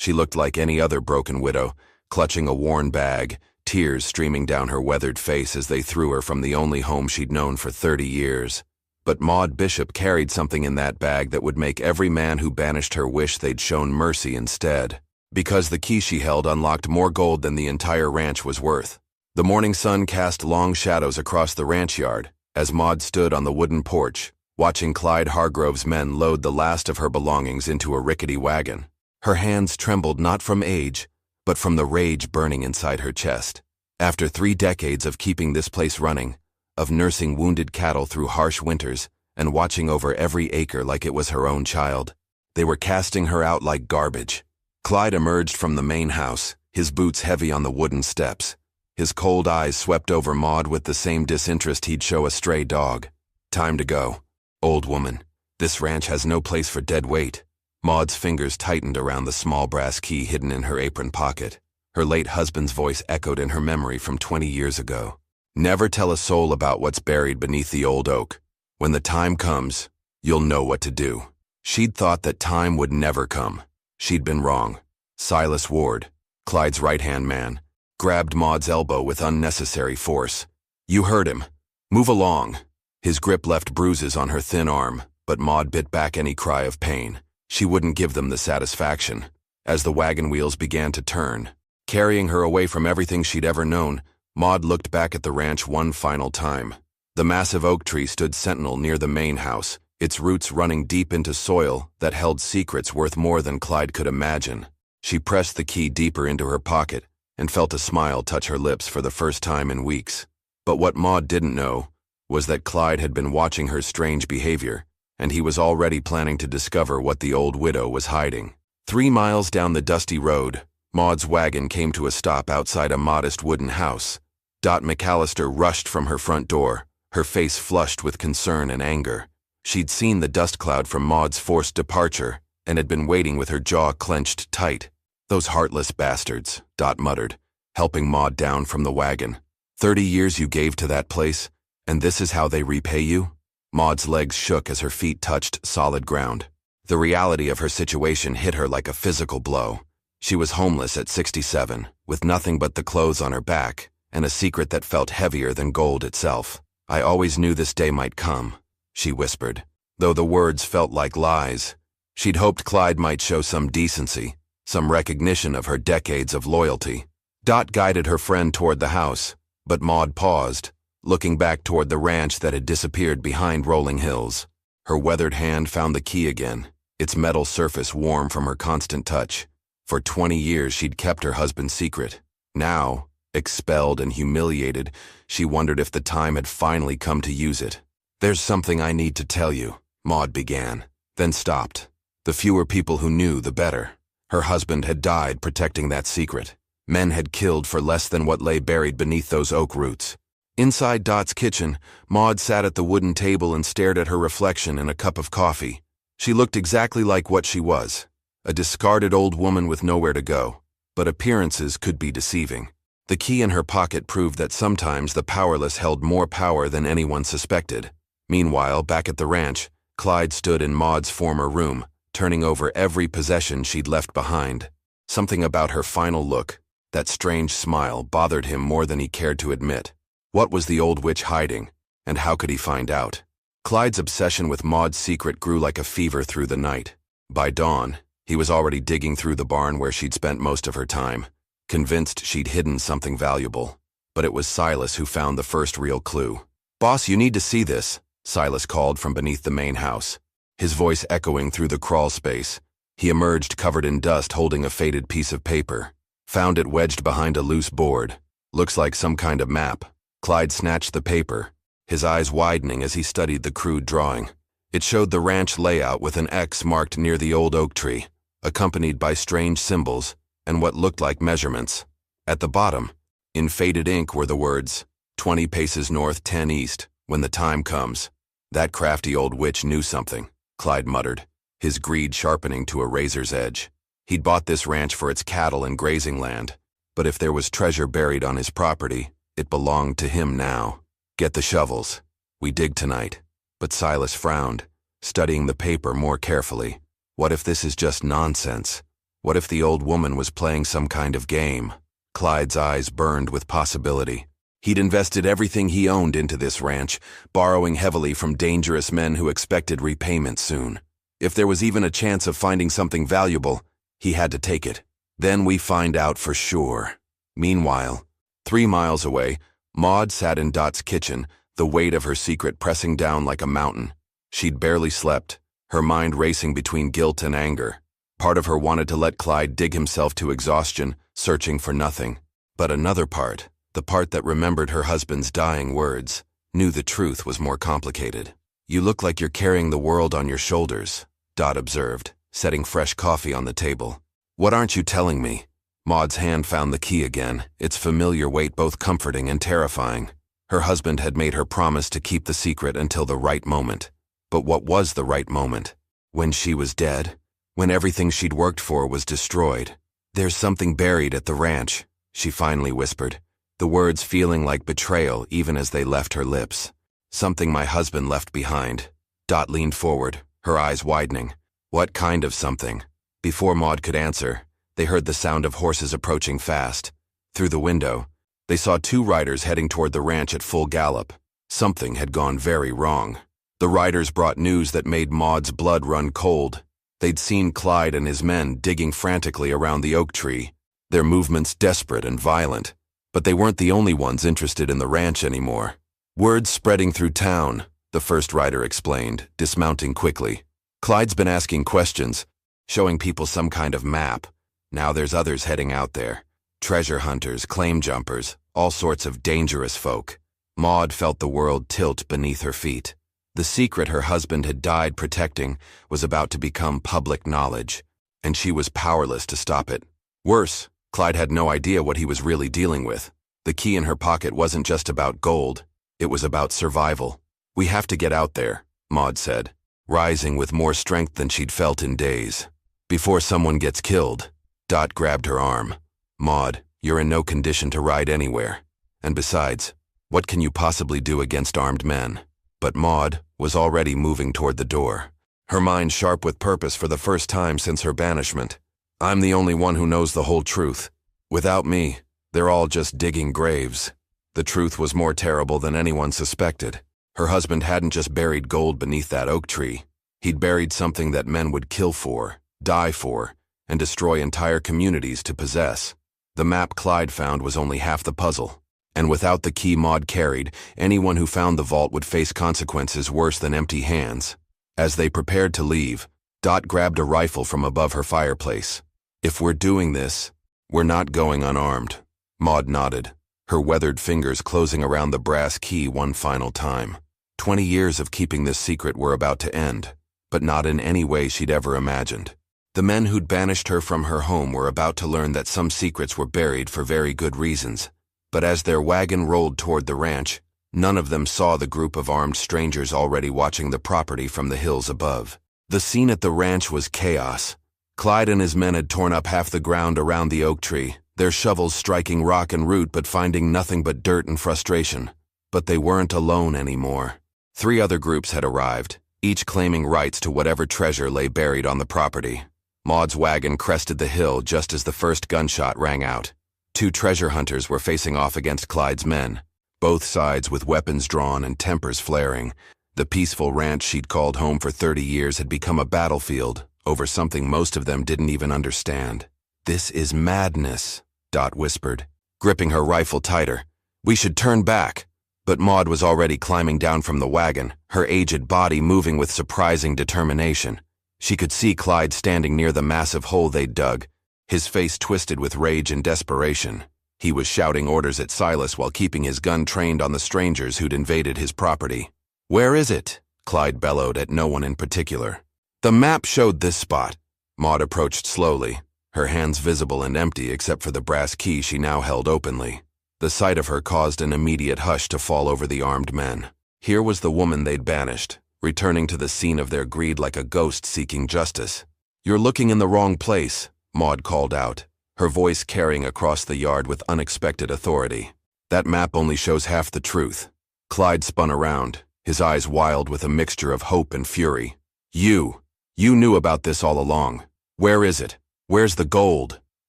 She looked like any other broken widow, clutching a worn bag, tears streaming down her weathered face as they threw her from the only home she'd known for 30 years. But Maud Bishop carried something in that bag that would make every man who banished her wish they'd shown mercy instead. Because the key she held unlocked more gold than the entire ranch was worth. The morning sun cast long shadows across the ranch yard as Maud stood on the wooden porch, watching Clyde Hargrove's men load the last of her belongings into a rickety wagon. Her hands trembled not from age, but from the rage burning inside her chest. After 3 decades of keeping this place running, of nursing wounded cattle through harsh winters and watching over every acre like it was her own child, they were casting her out like garbage. Clyde emerged from the main house, his boots heavy on the wooden steps. His cold eyes swept over Maud with the same disinterest he'd show a stray dog. Time to go. Old woman, this ranch has no place for dead weight. Maud's fingers tightened around the small brass key hidden in her apron pocket. Her late husband's voice echoed in her memory from 20 years ago. Never tell a soul about what's buried beneath the old oak. When the time comes, you'll know what to do. She'd thought that time would never come. She'd been wrong. Silas Ward, Clyde's right-hand man, grabbed Maud's elbow with unnecessary force. You heard him. Move along. His grip left bruises on her thin arm, but Maud bit back any cry of pain. She wouldn't give them the satisfaction. As the wagon wheels began to turn, carrying her away from everything she'd ever known, Maud looked back at the ranch one final time. The massive oak tree stood sentinel near the main house, its roots running deep into soil that held secrets worth more than Clyde could imagine. She pressed the key deeper into her pocket and felt a smile touch her lips for the first time in weeks. But what Maud didn't know was that Clyde had been watching her strange behavior, and he was already planning to discover what the old widow was hiding. 3 miles down the dusty road, Maud's wagon came to a stop outside a modest wooden house. Dot McAllister rushed from her front door, her face flushed with concern and anger. She'd seen the dust cloud from Maud's forced departure and had been waiting with her jaw clenched tight. Those heartless bastards, Dot muttered, helping Maud down from the wagon. 30 years you gave to that place, and this is how they repay you? Maud's legs shook as her feet touched solid ground. The reality of her situation hit her like a physical blow. She was homeless at 67, with nothing but the clothes on her back, and a secret that felt heavier than gold itself. I always knew this day might come, she whispered, though the words felt like lies. She'd hoped Clyde might show some decency, some recognition of her decades of loyalty. Dot guided her friend toward the house, but Maud paused, looking back toward the ranch that had disappeared behind rolling hills. Her weathered hand found the key again, its metal surface warm from her constant touch. For 20 years she'd kept her husband's secret. Now, expelled and humiliated, she wondered if the time had finally come to use it. There's something I need to tell you, Maud began, then stopped. The fewer people who knew, the better. Her husband had died protecting that secret. Men had killed for less than what lay buried beneath those oak roots. Inside Dot's kitchen, Maud sat at the wooden table and stared at her reflection in a cup of coffee. She looked exactly like what she was, a discarded old woman with nowhere to go. But appearances could be deceiving. The key in her pocket proved that sometimes the powerless held more power than anyone suspected. Meanwhile, back at the ranch, Clyde stood in Maud's former room, turning over every possession she'd left behind. Something about her final look, that strange smile, bothered him more than he cared to admit. What was the old witch hiding, and how could he find out? Clyde's obsession with Maud's secret grew like a fever through the night. By dawn, he was already digging through the barn where she'd spent most of her time, convinced she'd hidden something valuable. But it was Silas who found the first real clue. "Boss, you need to see this," Silas called from beneath the main house, his voice echoing through the crawl space. He emerged covered in dust, holding a faded piece of paper. Found it wedged behind a loose board. Looks like some kind of map. Clyde snatched the paper, his eyes widening as he studied the crude drawing. It showed the ranch layout with an X marked near the old oak tree, accompanied by strange symbols and what looked like measurements. At the bottom, in faded ink, were the words, 20 paces north, 10 east, when the time comes. That crafty old witch knew something, Clyde muttered, his greed sharpening to a razor's edge. He'd bought this ranch for its cattle and grazing land, but if there was treasure buried on his property, it belonged to him now. "Get the shovels. We dig tonight." But Silas frowned, studying the paper more carefully. What if this is just nonsense? What if the old woman was playing some kind of game? Clyde's eyes burned with possibility. He'd invested everything he owned into this ranch, borrowing heavily from dangerous men who expected repayment soon. If there was even a chance of finding something valuable, he had to take it. Then we find out for sure. Meanwhile, 3 miles away, Maud sat in Dot's kitchen, the weight of her secret pressing down like a mountain. She'd barely slept, her mind racing between guilt and anger. Part of her wanted to let Clyde dig himself to exhaustion, searching for nothing. But another part, the part that remembered her husband's dying words, knew the truth was more complicated. "You look like you're carrying the world on your shoulders," Dot observed, setting fresh coffee on the table. "What aren't you telling me?" Maud's hand found the key again, its familiar weight both comforting and terrifying. Her husband had made her promise to keep the secret until the right moment. But what was the right moment? When she was dead? When everything she'd worked for was destroyed? "There's something buried at the ranch," she finally whispered, the words feeling like betrayal even as they left her lips. "Something my husband left behind." Dot leaned forward, her eyes widening. "What kind of something?" Before Maud could answer, they heard the sound of horses approaching fast. Through the window, they saw 2 riders heading toward the ranch at full gallop. Something had gone very wrong. The riders brought news that made Maud's blood run cold. They'd seen Clyde and his men digging frantically around the oak tree, their movements desperate and violent. But they weren't the only ones interested in the ranch anymore. "Word's spreading through town," the first rider explained, dismounting quickly. "Clyde's been asking questions, showing people some kind of map. Now there's others heading out there. Treasure hunters, claim jumpers, all sorts of dangerous folk." Maud felt the world tilt beneath her feet. The secret her husband had died protecting was about to become public knowledge, and she was powerless to stop it. Worse, Clyde had no idea what he was really dealing with. The key in her pocket wasn't just about gold, it was about survival. "We have to get out there," Maud said, rising with more strength than she'd felt in days. "Before someone gets killed." Dot grabbed her arm. "Maud, you're in no condition to ride anywhere. And besides, what can you possibly do against armed men?" But Maud was already moving toward the door, her mind sharp with purpose for the first time since her banishment. "I'm the only one who knows the whole truth. Without me, they're all just digging graves." The truth was more terrible than anyone suspected. Her husband hadn't just buried gold beneath that oak tree. He'd buried something that men would kill for, die for, and destroy entire communities to possess. The map Clyde found was only half the puzzle. And without the key Maud carried, anyone who found the vault would face consequences worse than empty hands. As they prepared to leave, Dot grabbed a rifle from above her fireplace. "If we're doing this, we're not going unarmed." Maud nodded, her weathered fingers closing around the brass key one final time. 20 years of keeping this secret were about to end, but not in any way she'd ever imagined. The men who'd banished her from her home were about to learn that some secrets were buried for very good reasons. But as their wagon rolled toward the ranch, none of them saw the group of armed strangers already watching the property from the hills above. The scene at the ranch was chaos. Clyde and his men had torn up half the ground around the oak tree, their shovels striking rock and root but finding nothing but dirt and frustration. But they weren't alone anymore. 3 other groups had arrived, each claiming rights to whatever treasure lay buried on the property. Maud's wagon crested the hill just as the first gunshot rang out. 2 treasure hunters were facing off against Clyde's men, both sides with weapons drawn and tempers flaring. The peaceful ranch she'd called home for 30 years had become a battlefield over something most of them didn't even understand. "This is madness," Dot whispered, gripping her rifle tighter. "We should turn back." But Maud was already climbing down from the wagon, her aged body moving with surprising determination. She could see Clyde standing near the massive hole they'd dug, his face twisted with rage and desperation. He was shouting orders at Silas while keeping his gun trained on the strangers who'd invaded his property. "Where is it?" Clyde bellowed at no one in particular. "The map showed this spot." Maud approached slowly, her hands visible and empty except for the brass key she now held openly. The sight of her caused an immediate hush to fall over the armed men. Here was the woman they'd banished, returning to the scene of their greed like a ghost seeking justice. "You're looking in the wrong place," Maud called out, her voice carrying across the yard with unexpected authority. "That map only shows half the truth." Clyde spun around, his eyes wild with a mixture of hope and fury. You knew about this all along. Where is it?" Where's the gold?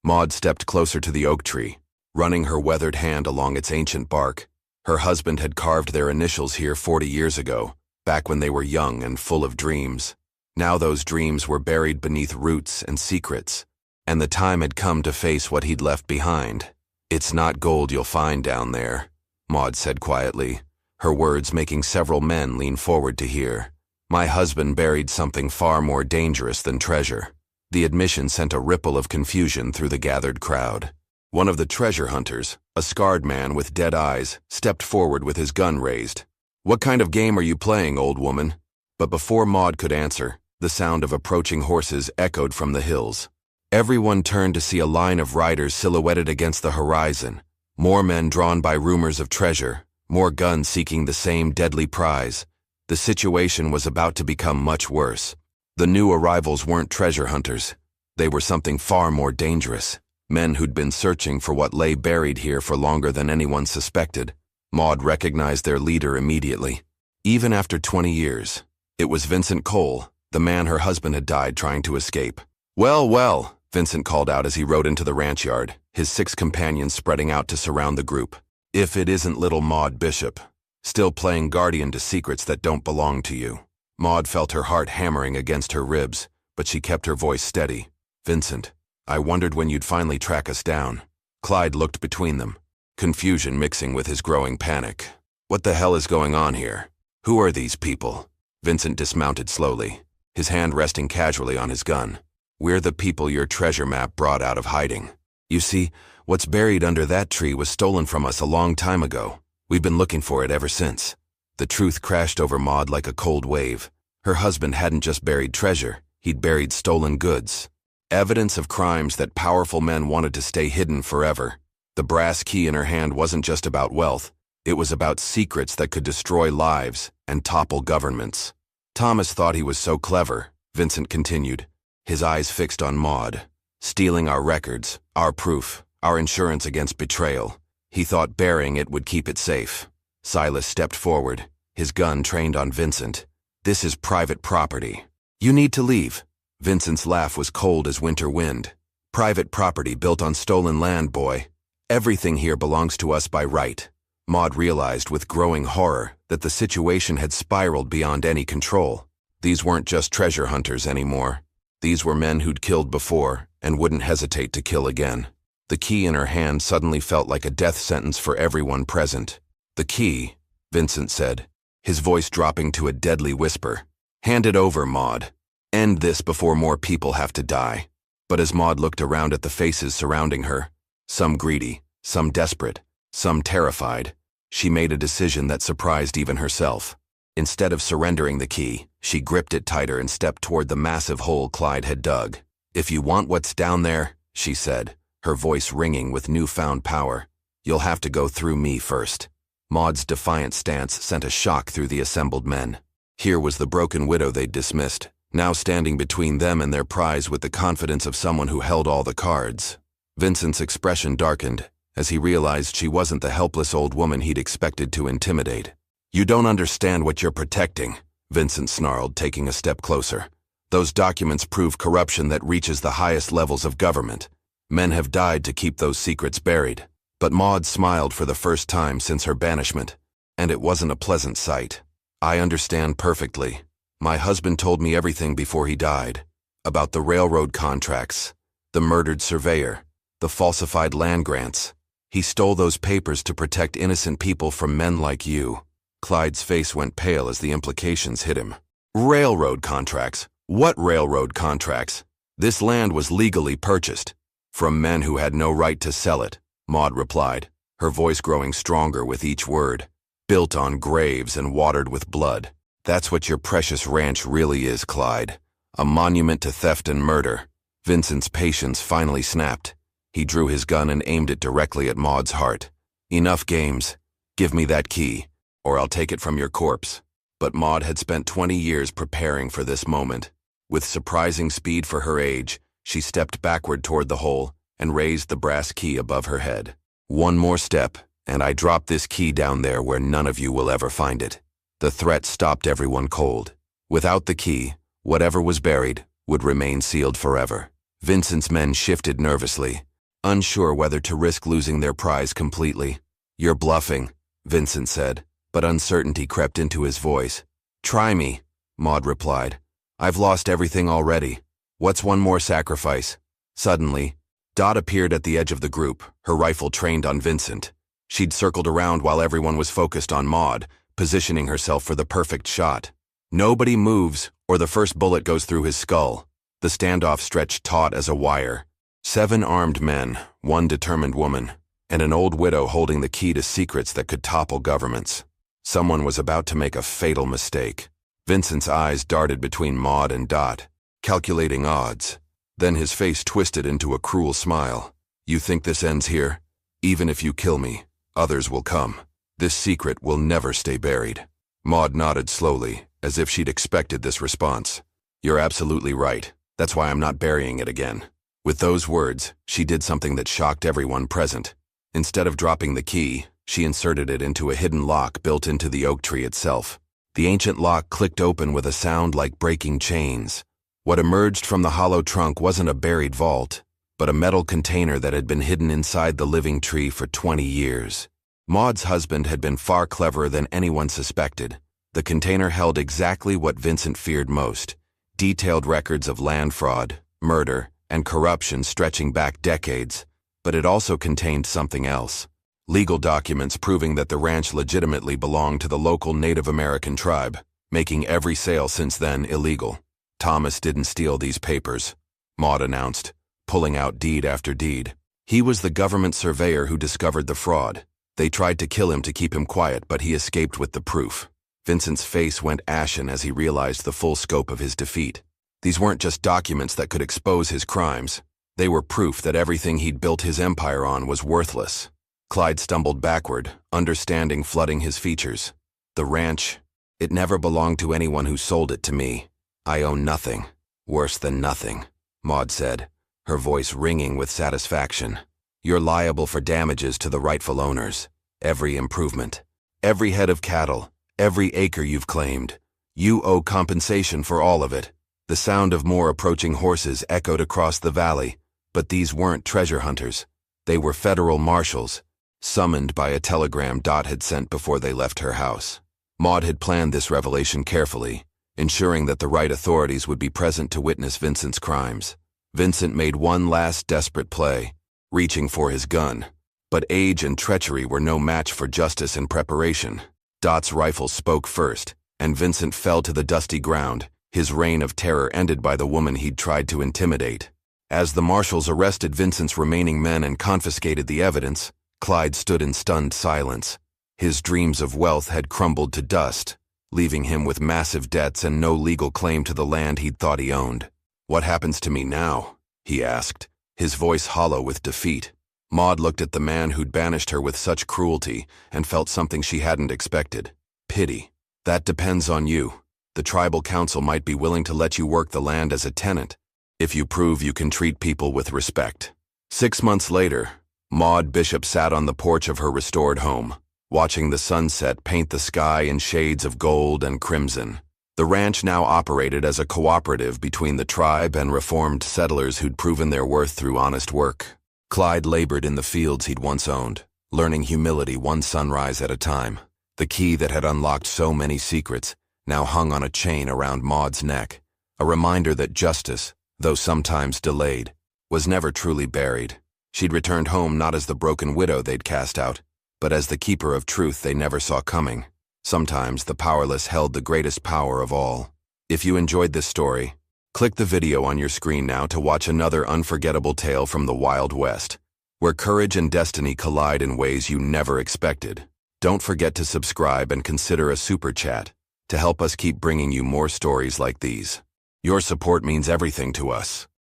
Maud stepped closer to the oak tree, running her weathered hand along its ancient bark. Her husband had carved their initials here 40 years ago, back when they were young and full of dreams. Now those dreams were buried beneath roots and secrets, and the time had come to face what he'd left behind. It's not gold you'll find down there, Maud said quietly, her words making several men lean forward to hear. My husband buried something far more dangerous than treasure. The admission sent a ripple of confusion through the gathered crowd. One of the treasure hunters, a scarred man with dead eyes, stepped forward with his gun raised. What kind of game are you playing, old woman? But before Maud could answer, the sound of approaching horses echoed from the hills. Everyone turned to see a line of riders silhouetted against the horizon, more men drawn by rumors of treasure, more guns seeking the same deadly prize. The situation was about to become much worse. The new arrivals weren't treasure hunters. They were something far more dangerous. Men who'd been searching for what lay buried here for longer than anyone suspected. Maud recognized their leader immediately. Even after 20 years, it was Vincent Cole, the man her husband had died trying to escape. Well, well, Vincent called out as he rode into the ranch yard, his 6 companions spreading out to surround the group. If it isn't little Maud Bishop, still playing guardian to secrets that don't belong to you. Maud felt her heart hammering against her ribs, but she kept her voice steady. Vincent, I wondered when you'd finally track us down. Clyde looked between them, confusion mixing with his growing panic. What the hell is going on here? Who are these people? Vincent dismounted slowly, his hand resting casually on his gun. We're the people your treasure map brought out of hiding. You see, what's buried under that tree was stolen from us a long time ago. We've been looking for it ever since. The truth crashed over Maud like a cold wave. Her husband hadn't just buried treasure, he'd buried stolen goods. Evidence of crimes that powerful men wanted to stay hidden forever. The brass key in her hand wasn't just about wealth, it was about secrets that could destroy lives and topple governments. Thomas thought he was so clever, Vincent continued, his eyes fixed on Maud. Stealing our records, our proof, our insurance against betrayal. He thought burying it would keep it safe. Silas stepped forward, his gun trained on Vincent. This is private property. You need to leave. Vincent's laugh was cold as winter wind. Private property built on stolen land, boy. Everything here belongs to us by right. Maud realized with growing horror that the situation had spiraled beyond any control. These weren't just treasure hunters anymore. These were men who'd killed before and wouldn't hesitate to kill again. The key in her hand suddenly felt like a death sentence for everyone present. The key, Vincent said, his voice dropping to a deadly whisper. Hand it over, Maud. End this before more people have to die. But as Maud looked around at the faces surrounding her, some greedy, some desperate, some terrified, she made a decision that surprised even herself. Instead of surrendering the key, she gripped it tighter and stepped toward the massive hole Clyde had dug. If you want what's down there, she said, her voice ringing with newfound power, you'll have to go through me first. Maud's defiant stance sent a shock through the assembled men. Here was the broken widow they'd dismissed, now standing between them and their prize with the confidence of someone who held all the cards. Vincent's expression darkened as he realized she wasn't the helpless old woman he'd expected to intimidate. You don't understand what you're protecting, Vincent snarled, taking a step closer. Those documents prove corruption that reaches the highest levels of government. Men have died to keep those secrets buried. But Maud smiled for the first time since her banishment, and it wasn't a pleasant sight. I understand perfectly. My husband told me everything before he died. About the railroad contracts, the murdered surveyor, the falsified land grants. He stole those papers to protect innocent people from men like you. Clyde's face went pale as the implications hit him. Railroad contracts? What railroad contracts? This land was legally purchased. From men who had no right to sell it, Maud replied, her voice growing stronger with each word. Built on graves and watered with blood. That's what your precious ranch really is, Clyde. A monument to theft and murder. Vincent's patience finally snapped. He drew his gun and aimed it directly at Maud's heart. Enough games. Give me that key, or I'll take it from your corpse. But Maud had spent 20 years preparing for this moment. With surprising speed for her age, she stepped backward toward the hole and raised the brass key above her head. One more step, and I drop this key down there where none of you will ever find it. The threat stopped everyone cold. Without the key, whatever was buried would remain sealed forever. Vincent's men shifted nervously, unsure whether to risk losing their prize completely. "You're bluffing," Vincent said, but uncertainty crept into his voice. "Try me," Maud replied. "I've lost everything already. What's one more sacrifice?" Suddenly, Dot appeared at the edge of the group, her rifle trained on Vincent. She'd circled around while everyone was focused on Maud, positioning herself for the perfect shot. Nobody moves, or the first bullet goes through his skull. The standoff stretched taut as a wire. 7 armed men, 1 determined woman, and an old widow holding the key to secrets that could topple governments. Someone was about to make a fatal mistake. Vincent's eyes darted between Maud and Dot, calculating odds. Then his face twisted into a cruel smile. "You think this ends here? Even if you kill me, others will come. This secret will never stay buried." Maud nodded slowly, as if she'd expected this response. "You're absolutely right. That's why I'm not burying it again." With those words, she did something that shocked everyone present. Instead of dropping the key, she inserted it into a hidden lock built into the oak tree itself. The ancient lock clicked open with a sound like breaking chains. What emerged from the hollow trunk wasn't a buried vault, but a metal container that had been hidden inside the living tree for 20 years. Maud's husband had been far cleverer than anyone suspected. The container held exactly what Vincent feared most: detailed records of land fraud, murder, and corruption stretching back decades. But it also contained something else: legal documents proving that the ranch legitimately belonged to the local Native American tribe, making every sale since then illegal. "Thomas didn't steal these papers," Maud announced, pulling out deed after deed. "He was the government surveyor who discovered the fraud. They tried to kill him to keep him quiet, but he escaped with the proof." Vincent's face went ashen as he realized the full scope of his defeat. These weren't just documents that could expose his crimes. They were proof that everything he'd built his empire on was worthless. Clyde stumbled backward, understanding flooding his features. "The ranch, it never belonged to anyone who sold it to me. I own nothing. Worse than nothing," Maud said, her voice ringing with satisfaction. "You're liable for damages to the rightful owners. Every improvement, every head of cattle, every acre you've claimed. You owe compensation for all of it." The sound of more approaching horses echoed across the valley, but these weren't treasure hunters. They were federal marshals, summoned by a telegram Dot had sent before they left her house. Maud had planned this revelation carefully, ensuring that the right authorities would be present to witness Vincent's crimes. Vincent made one last desperate play, reaching for his gun. But age and treachery were no match for justice and preparation. Dot's rifle spoke first, and Vincent fell to the dusty ground, his reign of terror ended by the woman he'd tried to intimidate. As the marshals arrested Vincent's remaining men and confiscated the evidence, Clyde stood in stunned silence. His dreams of wealth had crumbled to dust, leaving him with massive debts and no legal claim to the land he'd thought he owned. "What happens to me now?" he asked, his voice hollow with defeat. Maud looked at the man who'd banished her with such cruelty and felt something she hadn't expected: pity. "That depends on you. The tribal council might be willing to let you work the land as a tenant, if you prove you can treat people with respect." 6 months later, Maud Bishop sat on the porch of her restored home, watching the sunset paint the sky in shades of gold and crimson. The ranch now operated as a cooperative between the tribe and reformed settlers who'd proven their worth through honest work. Clyde labored in the fields he'd once owned, learning humility one sunrise at a time. The key that had unlocked so many secrets now hung on a chain around Maud's neck, a reminder that justice, though sometimes delayed, was never truly buried. She'd returned home not as the broken widow they'd cast out, but as the keeper of truth they never saw coming. Sometimes the powerless held the greatest power of all. If you enjoyed this story, click the video on your screen now to watch another unforgettable tale from the Wild West, where courage and destiny collide in ways you never expected. Don't forget to subscribe and consider a super chat to help us keep bringing you more stories like these. Your support means everything to us.